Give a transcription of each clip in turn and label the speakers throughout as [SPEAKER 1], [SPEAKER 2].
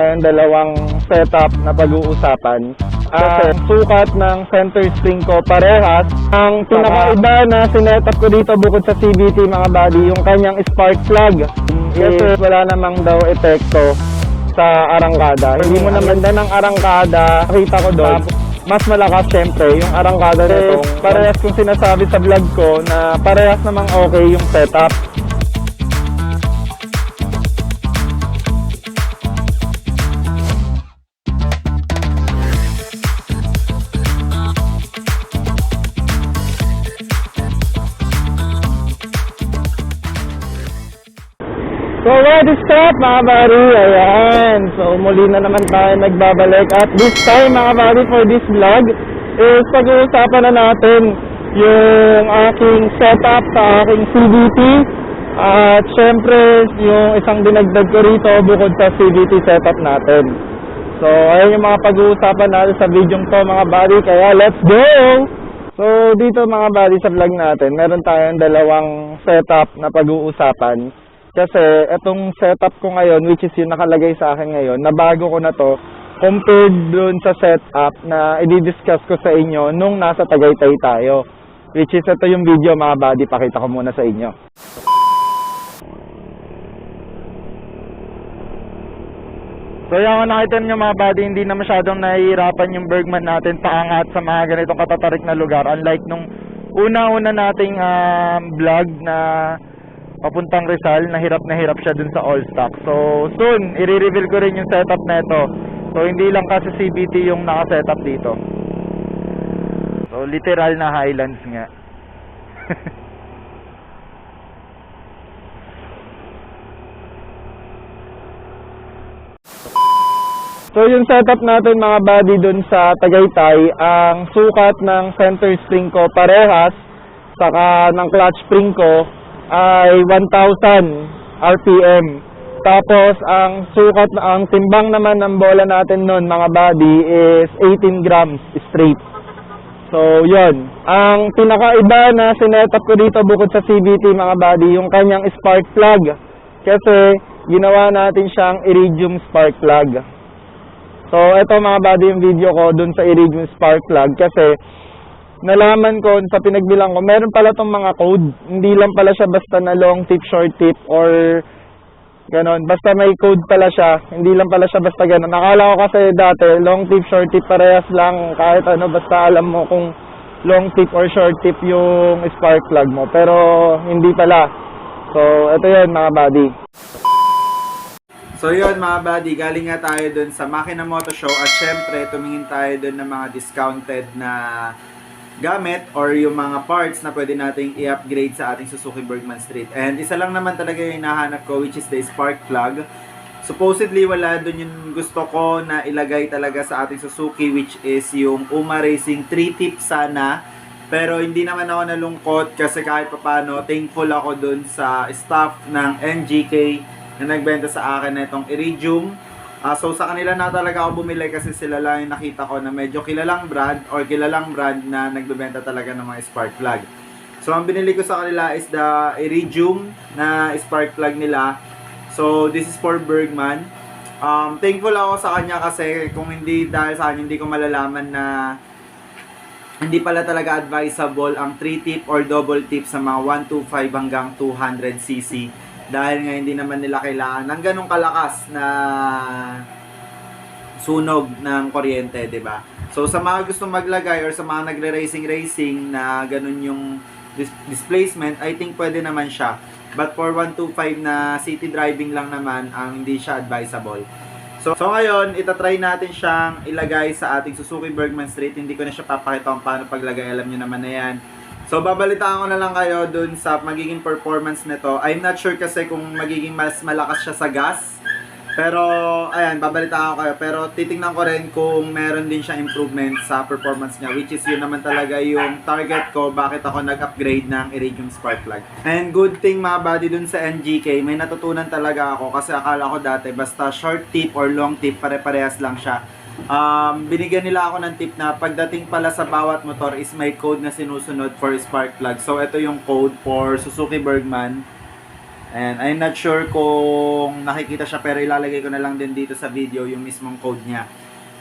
[SPEAKER 1] Ang dalawang setup na pag-uusapan. Ang sukat ng center spring ko parehas. Ang pinakaiba na sinetup ko dito bukod sa CVT mga buddy, yung kanyang spark plug. Kasi wala namang daw epekto sa arangkada. Hindi mo naman ng arangkada, nakita ko doon. Mas malakas syempre yung arangkada nito. Parehas kong sinasabi sa vlog ko na parehas namang okay yung setup. So what is up mga buddy? Ayan. So muli na naman tayo nagbabalik. At this time mga buddy for this vlog is pag-uusapan na natin yung aking setup sa aking CVT. At syempre yung isang dinagdag ko rito bukod sa CVT setup natin. So ayun yung mga pag-uusapan natin sa video to mga buddy. Kaya let's go! So dito mga buddy sa vlog natin meron tayong dalawang setup na pag-uusapan. Kasi itong setup ko ngayon, which is yung nakalagay sa akin ngayon, nabago ko na to compared dun sa setup na i-discuss ko sa inyo nung nasa Tagaytay tayo. Which is ito yung video mga buddy, pakita ko muna sa inyo. So yung nakita nyo mga buddy, hindi na masyadong nahihirapan yung Bergman natin paangat sa mga ganitong katatarik na lugar. Unlike nung una-una nating vlog na papuntang Rizal, na hirap siya dun sa all stock. So soon, i-reveal ko rin yung setup na ito. So hindi lang kasi CVT yung naka-setup dito. So literal na Highlands nga. So yung setup natin mga buddy dun sa Tagaytay, ang sukat ng center spring ko parehas, saka ng clutch spring ko ay 1,000 RPM. Tapos ang sukat, ang timbang naman ng bola natin nun mga buddy is 18 grams straight. So yun, ang pinakaiba na sinetup ko dito bukod sa CVT mga buddy, yung kanyang spark plug. Kasi ginawa natin siyang iridium spark plug. So ito mga buddy yung video ko dun sa iridium spark plug kasi nalaman ko sa pinagbilang ko, meron pala tong mga code. Hindi lang pala siya basta na long tip, short tip, or ganon. Basta may code pala siya. Hindi lang pala siya basta ganon. Nakala ko kasi dati, long tip, short tip, parehas lang. Kahit ano, basta alam mo kung long tip or short tip yung spark plug mo. Pero hindi pala. So, ito yun mga buddy.
[SPEAKER 2] So yun mga buddy, galing nga tayo dun sa Makina Moto Show at syempre tumingin tayo dun ng mga discounted na gamit or yung mga parts na pwede nating i-upgrade sa ating Suzuki Bergman Street. And isa lang naman talaga yung hinahanap ko, which is the spark plug. Supposedly wala dun yung gusto ko na ilagay talaga sa ating Suzuki, which is yung UMA Racing 3-tip sana. Pero hindi naman ako nalungkot kasi kahit papano thankful ako dun sa staff ng NGK na nagbenta sa akin na itong Iridium. So sa kanila na talaga ako bumili kasi sila lang yung nakita ko na medyo kilalang brand or kilalang brand na nagbebenta talaga ng mga spark plug. So ang binili ko sa kanila is the Iridium na spark plug nila. So this is for Bergman. Thankful ako sa kanya kasi kung hindi dahil sa kanya hindi ko malalaman na hindi pala talaga advisable ang 3-tip or double tip sa mga 125 hanggang 200cc. Dahil nga hindi naman nila kailangan ng ganong kalakas na sunog ng kuryente, 'di ba? So sa mga gusto maglagay or sa mga nagre-racing na ganun yung displacement, I think pwede naman siya. But for 125 na city driving lang naman, ang hindi siya advisable. So ngayon, itatry natin siyang ilagay sa ating Suzuki Bergman Street. Hindi ko na siya papakita kung paano paglagay, alam niyo naman na 'yan. So, babalitaan ko na lang kayo dun sa magiging performance nito. I'm not sure kasi kung magiging mas malakas siya sa gas. Pero, ayan, babalitaan ko kayo. Pero, titingnan ko rin kung meron din siya improvement sa performance niya. Which is yun naman talaga yung target ko bakit ako nag-upgrade ng Iridium spark plug. And good thing mga buddy dun sa NGK, may natutunan talaga ako. Kasi akala ko dati, basta short tip or long tip, pare-parehas lang siya. Binigyan nila ako ng tip na pagdating pala sa bawat motor is may code na sinusunod for spark plug. So ito yung code for Suzuki Bergman. And I'm not sure kung nakikita siya, pero ilalagay ko na lang din dito sa video yung mismong code niya.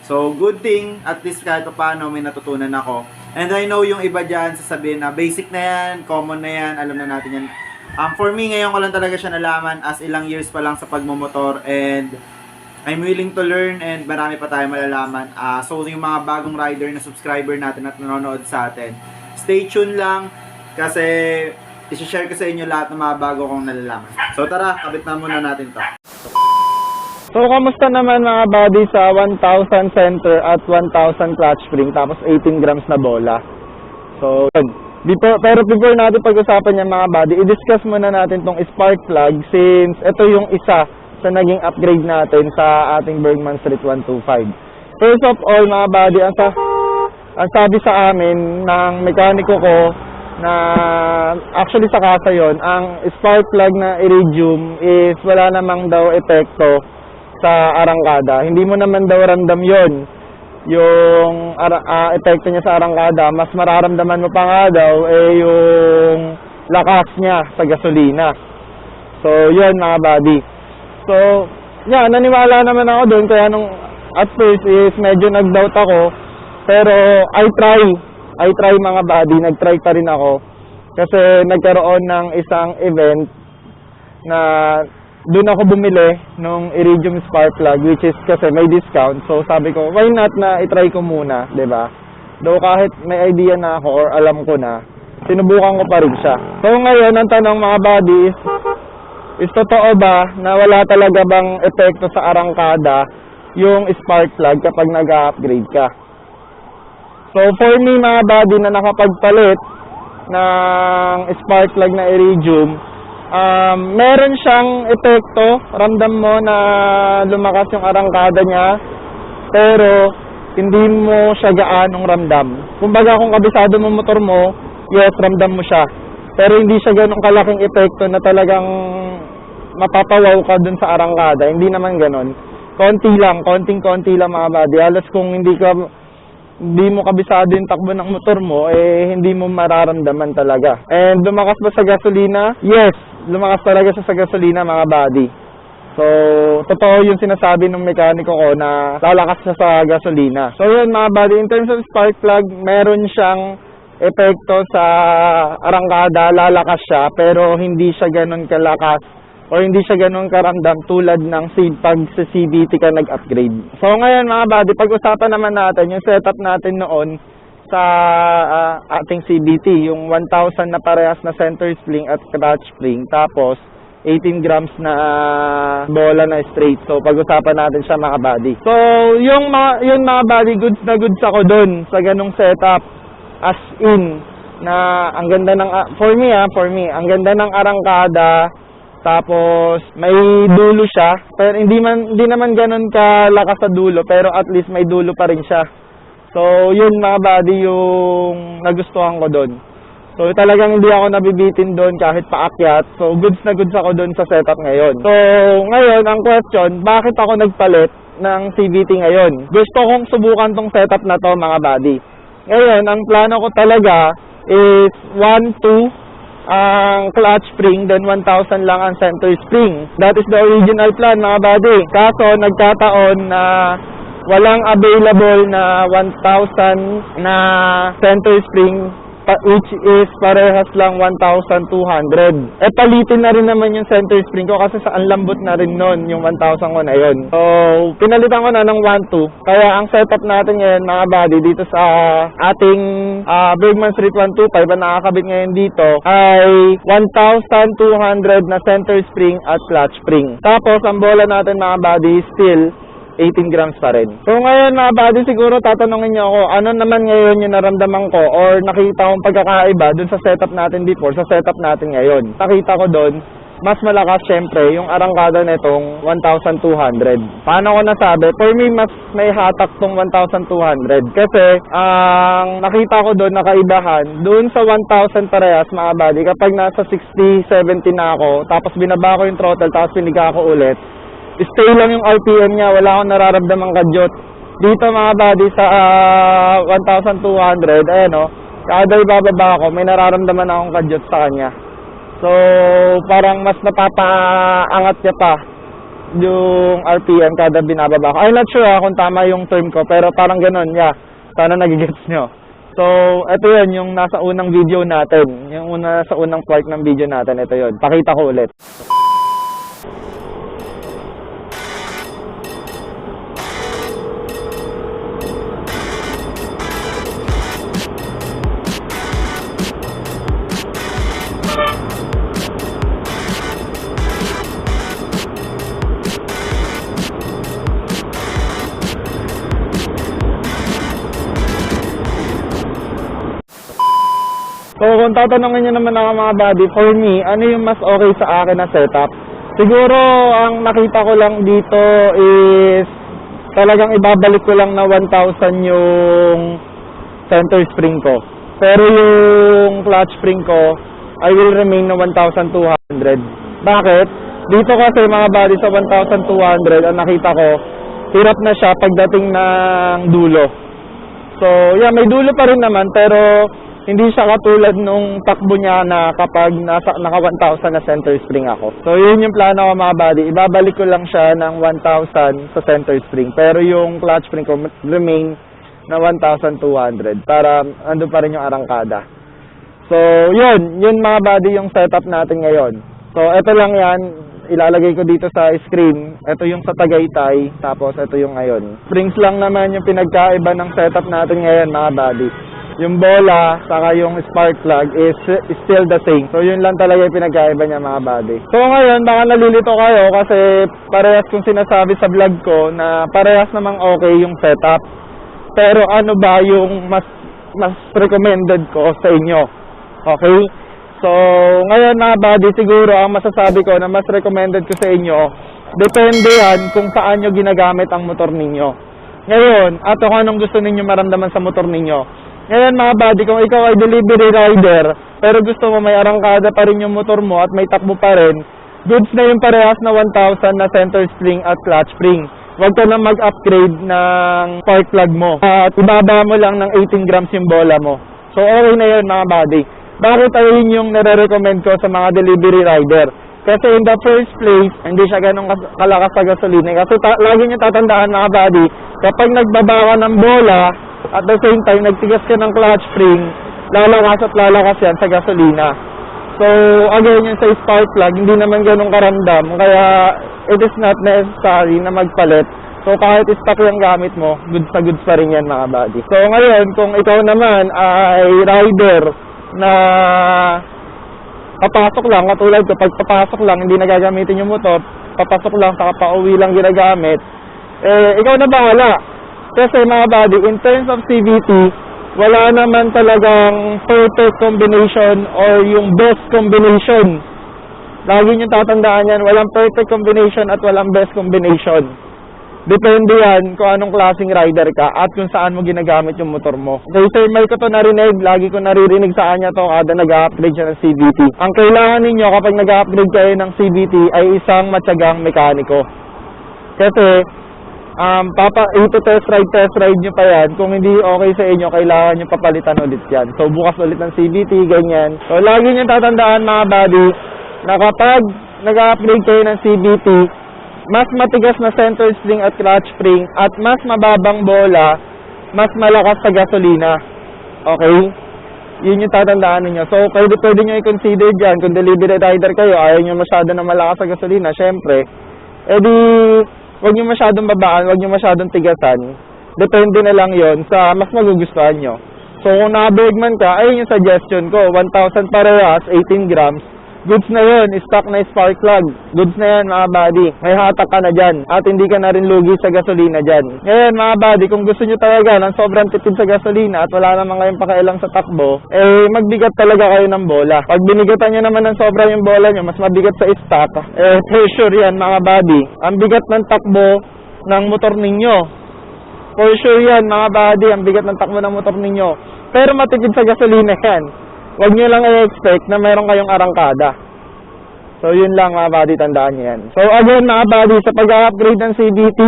[SPEAKER 2] So, good thing, at least kahit paano may natutunan ako. And I know yung iba dyan sasabihin na basic na yan, common na yan, alam na natin yan. For me, ngayon ko lang talaga siya nalaman as ilang years pa lang sa pagmumotor, and I'm willing to learn and marami pa tayo malalaman. So, yung mga bagong rider na subscriber natin at nanonood sa atin, stay tuned lang kasi i-share ko sa inyo lahat ng mga bago kong nalalaman. So tara, kabit na muna natin to.
[SPEAKER 1] So, kamusta naman mga buddy sa 1,000 center at 1,000 clutch spring tapos 18 grams na bola? So, yun. Pero before natin pag-usapan yan mga buddy, i-discuss muna natin tong spark plug since ito yung isa sa naging upgrade natin sa ating Bergman Street 125. First of all mga buddy, ang sabi sa amin ng mekaniko ko na actually sa kasa yon, ang spark plug na iridium is wala namang daw epekto sa arangkada. Hindi mo naman daw ramdam yon yung epekto niya sa arangkada. Mas mararamdaman mo pa nga daw yung lakas niya sa gasolina. So yun mga buddy. So yeah, naniwala naman ako doon, kaya nung at first is medyo nag-doubt ako, pero I try mga buddy, nag-try pa rin ako. Kasi nagkaroon ng isang event na doon ako bumili nung iridium spark plug, which is kasi may discount. So sabi ko, why not na i-try ko muna, 'di ba? Though kahit may idea na ako or alam ko na, sinubukan ko pa rin siya. So ngayon, ang tanong mga buddy is totoo ba na wala talaga bang epekto sa arangkada yung spark plug kapag nag-upgrade ka? So for me mga buddy na nakapagpalit ng spark plug na iridium, meron siyang epekto, ramdam mo na lumakas yung arangkada niya, pero hindi mo siya gaanong ramdam. Kumbaga kung kabisado mo motor mo, yes, ramdam mo siya. Pero hindi siya ganong kalaking epekto na talagang mapapawaw ka dun sa arangkada. Hindi naman ganon. Konting-konti lang mga buddy. Halos kung hindi mo kabisado yung takbo ng motor mo, hindi mo mararamdaman talaga. And lumakas ba sa gasolina? Yes, lumakas talaga siya sa gasolina mga buddy. So, totoo yung sinasabi ng mekaniko ko na lalakas siya sa gasolina. So yun mga buddy, in terms of spark plug, meron siyang epekto sa arangkada, lalakas siya, pero hindi siya ganun kalakas o hindi siya ganun karamdam tulad ng pag sa CVT ka nag-upgrade. So ngayon mga buddy, pag-usapan naman natin yung setup natin noon sa ating CVT, yung 1,000 na parehas na center spring at clutch spring, tapos 18 grams na bola na straight. So pag-usapan natin siya mga buddy. So yung mga buddy, goods na goods ako doon sa ganung setup, as in na ang ganda ng for me, ang ganda ng arangkada. Tapos may dulo siya, pero hindi naman ganoon kalakas sa dulo, pero at least may dulo pa rin siya. So yun mga buddy yung nagustuhan ko doon. So talagang hindi ako nabibitin doon kahit paakyat. So goods na goods ako doon sa setup ngayon. So ngayon ang question, bakit ako nagpalit ng CVT ngayon? Gusto kong subukan tong setup na to mga buddy. Ngayon ang plano ko talaga is 1-2 ang clutch spring, then 1,000 lang ang center spring. That is the original plan mga buddy. Kaso nagkataon na walang available na 1,000 na center spring, which is parehas lang 1,200. Palitin na rin naman yung center spring ko kasi sa lambot na rin nun yung 1,000 ko na yun. So pinalitan ko na ng 1,2. Kaya ang setup natin ngayon mga buddy dito sa ating Bergman Street 125 na nakakabit ngayon dito ay 1,200 na center spring at clutch spring. Tapos ang bola natin mga buddy still 18 grams pa rin. So ngayon mga buddy, siguro tatanungin niyo ako, ano naman ngayon yung naramdaman ko or nakita kong pagkakaiba dun sa setup natin before, sa setup natin ngayon. Nakita ko dun, mas malakas syempre yung arangkada netong 1,200. Paano ko nasabi? For me, mas may hatak tong 1,200. Kasi, ang nakita ko dun, nakaibahan, dun sa 1,000 parehas mga buddy, kapag nasa 60, 70 na ako, tapos binaba ko yung throttle, tapos piniga ko ulit, stay lang yung RPM niya, wala akong nararamdamang kadyot. Dito mga buddy sa 1,200, ayan o, kada ibababa ako, may nararamdaman akong kadyot sa kanya. So, parang mas napapaangat niya pa yung RPM kada binababa ko. I'm not sure kung tama yung term ko, pero parang ganun, yeah. Sana nagigets nyo. So, ito yun, yung nasa unang video natin. Yung nasa unang part ng video natin, ito yun. Pakita ko ulit. So, kung tatanungin nyo naman ako mga buddy, for me, ano yung mas okay sa akin na setup? Siguro, ang nakita ko lang dito is talagang ibabalik ko lang na 1,000 yung center spring ko. Pero yung clutch spring ko, I will remain na 1,200. Bakit? Dito kasi mga buddy sa 1,200, ang nakita ko, hirap na siya pagdating ng dulo. So, yeah, may dulo pa rin naman, pero hindi siya katulad nung takbo niya na kapag naka 1,000 na center spring ako. So, yun yung plano ko mga buddy. Ibabalik ko lang siya ng 1,000 sa center spring. Pero yung clutch spring ko remain na 1,200 para ando pa rin yung arangkada. So, yun mga buddy yung setup natin ngayon. So, ito lang yan. Ilalagay ko dito sa screen. Ito yung sa Tagaytay, tapos ito yung ngayon. Springs lang naman yung pinagkaiba ng setup natin ngayon mga buddy. Yung bola, saka yung spark plug is still the same. So, yun lang talaga yung pinagkaiba niya mga buddy. So, ngayon, baka nalilito kayo kasi parehas kong sinasabi sa vlog ko na parehas namang okay yung setup. Pero ano ba yung mas recommended ko sa inyo? Okay? So, ngayon mga buddy, siguro ang masasabi ko na mas recommended ko sa inyo, depende yan kung saan nyo ginagamit ang motor ninyo. Ngayon, at kung anong gusto ninyo maramdaman sa motor ninyo. Ngayon mga buddy, kung ikaw ay delivery rider, pero gusto mo may arangkada pa rin yung motor mo at may takbo pa rin, goods na yung parehas na 1,000 na center spring at clutch spring. Huwag ka na mag-upgrade ng spark plug mo. At ibaba mo lang ng 18 grams yung bola mo. So okay na yun mga buddy. Bakit ayun yung nare-recommend ko sa mga delivery rider? Kasi in the first place, hindi siya ganun kalakas sa gasolina. Kasi lagi nyo tatandaan mga buddy, kapag nagbaba ka ng bola, at the same time, nagtigas ka ng clutch spring, lalakas at lalakas yan sa gasolina. So, again, yung sa spark plug, hindi naman ganun karamdam. Kaya, it is not necessary na magpalit. So, kahit stock yung gamit mo, goods na goods pa rin yan mga buddy. So, ngayon, kung ikaw naman ay rider na papasok lang, katulad ko, pag papasok lang, hindi na gagamitin yung motor, papasok lang, saka pauwi lang ginagamit, ikaw na bahala. Kasi mga buddy, in terms of CVT, wala naman talagang perfect combination or yung best combination. Lagi nyo tatandaan yan, walang perfect combination at walang best combination. Depende yan kung anong klaseng rider ka at kung saan mo ginagamit yung motor mo. Kay Sir Mike ko to narinig, lagi ko naririnig sa kanya to kada nag-upgrade siya ng CVT. Ang kailangan ninyo kapag nag-upgrade kayo ng CVT ay isang matyagang mekaniko. Kasi, ito test ride nyo pa yan. Kung hindi okay sa inyo, kailangan nyo papalitan ulit yan. So, bukas ulit ng CVT, ganyan. So, lagi nyo tatandaan mga buddy, na kapag nag-upgrade kayo ng CVT, mas matigas na center spring at clutch spring, at mas mababang bola, mas malakas sa gasolina. Okay? Yun yung tatandaan ninyo. So, pwede nyo i-consider dyan, kung delivery rider kayo, ayaw nyo masyado na malakas sa gasolina, syempre, edi, huwag nyo masyadong babaan, huwag nyo masyadong tigasan. Depende na lang yon sa mas magugustuhan nyo. So, kung naka-Bergman ka, ayun yung suggestion ko. 1,000 parehas, 18 grams. Goods na yun, stock na spark plug. Goods na yan mga buddy. May hatak ka na dyan. At hindi ka na rin lugi sa gasolina dyan. Ngayon mga buddy, kung gusto nyo talaga ng sobrang tipid sa gasolina at wala naman kayong pakialam sa takbo, magbigat talaga kayo ng bola. Pag binigatan nyo naman ng sobra yung bola nyo, mas mabigat sa stock, for sure yan mga buddy. Ang bigat ng takbo ng motor ninyo. For sure yan mga buddy, ang bigat ng takbo ng motor ninyo. Pero matipid sa gasolina yan. Huwag nyo lang i-expect na mayroon kayong arangkada. So, yun lang mga buddy, tandaan nyo yan. So, again mga buddy, sa pag-upgrade ng CVT,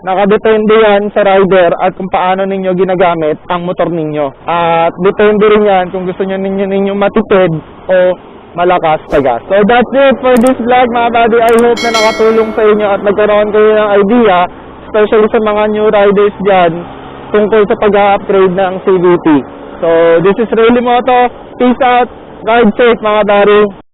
[SPEAKER 1] nakadepende yan sa rider at kung paano ninyo ginagamit ang motor ninyo. At depende rin yan kung gusto nyo ninyo matipid o malakas sa gas. So that's it for this vlog mga buddy. I hope na nakatulong sa inyo at nagkaroon kayo ng idea, especially sa mga new riders dyan, tungkol sa pag-upgrade ng CVT. So this is Rayleigh Moto. Peace out. Ride safe mga buddy.